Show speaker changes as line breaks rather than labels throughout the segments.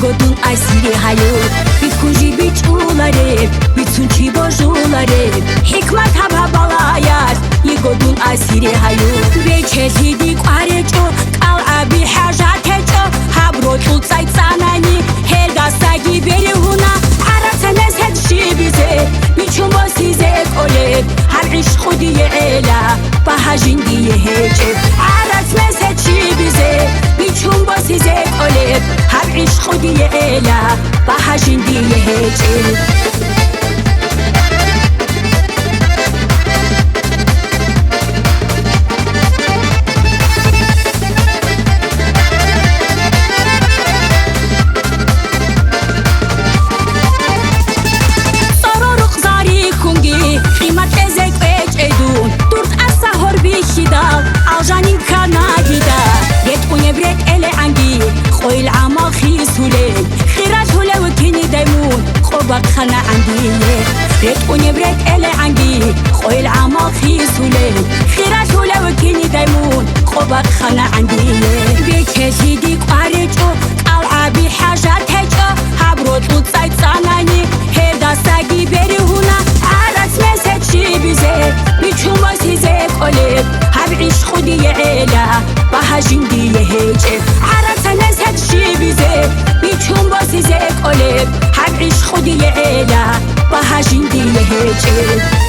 Godun ay siri hayo Bitkuji biçuları Bitsun çi bojuları Hikmat haba balayas Godun ay siri hayo Beçezi dik areço Kal abi hajateço Habro çultsay tsanani Helga sagi beri huna Aratanez hedşi bize Biçum bo size kolep Har işku diye ela Bahajin diye hecep Aratmez hedşi bize Biçum bo size kolep Har işku diye ela Bahajin diye hecep Aljanin kanagida Get unebrek ele angi Khoil amal khizule Khirat hule wikini daimun Khobak khana andiye Get unebrek ele angi Khoil amal khizule Khirat hule wikini daimun Khobak khana andiye Bekezi dik arecho Kal abi hajat hecho Habro tutsay tsanani Heda sagi beri huna Arat meset shi bize Biçuma size kolep عشق دیه اله بهجین دیه هجه عرفت نزد شی بیزه بیچون بازی زه قلب هر عشق دیه اله بهجین دیه هجه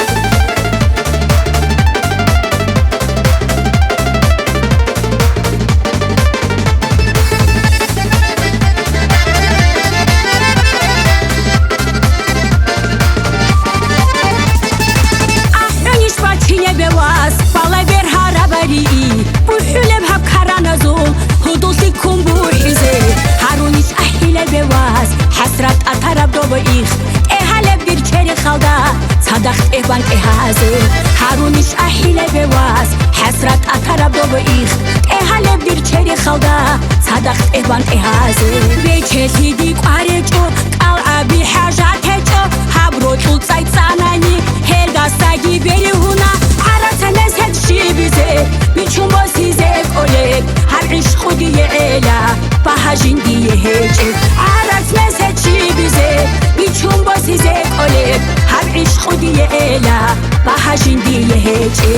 حسرت اطرب دو بایخ اهل بیر چری خالدا صدق ایوان احازه هارونیش اهل بواز حسرت اطرب دو بایخ اهل بیر چری خالدا صدق ایوان احازه بیچتی دی قارچو کال ابی حاجاتچو habro çultsay tsanani helga sagi beri huna arata nezhed şi bize biçum bo size kolep har işku diye ela bahajin diye hece arat nezhed şi bize biçum bo size kolep har işku diye ela bahajin diye hece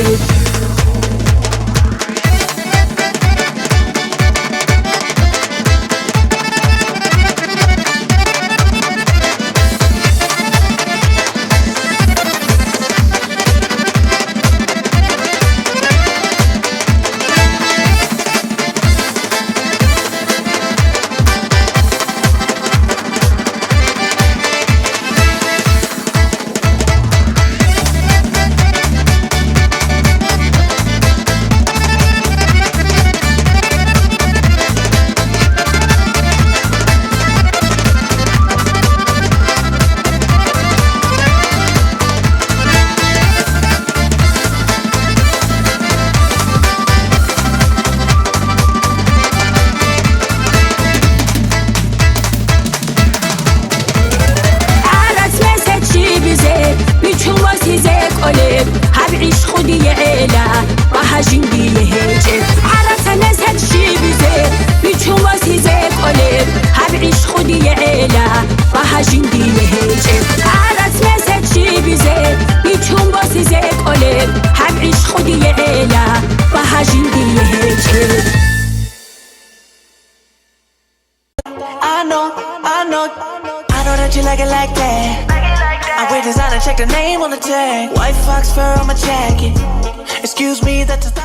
هر عشق دیه اله بهجین دیه هجه عرفت نزد شی بیزه بیچون واسیزه قلب هر عشق دیه اله بهجین دیه هجه عرفت نزد شی بیزه بیچون واسیزه قلب هر عشق دیه اله بهجین دیه هجه
I know that you like it like that. I wear designer, check the name on the tag. White fox fur on my jacket. Excuse me, that's a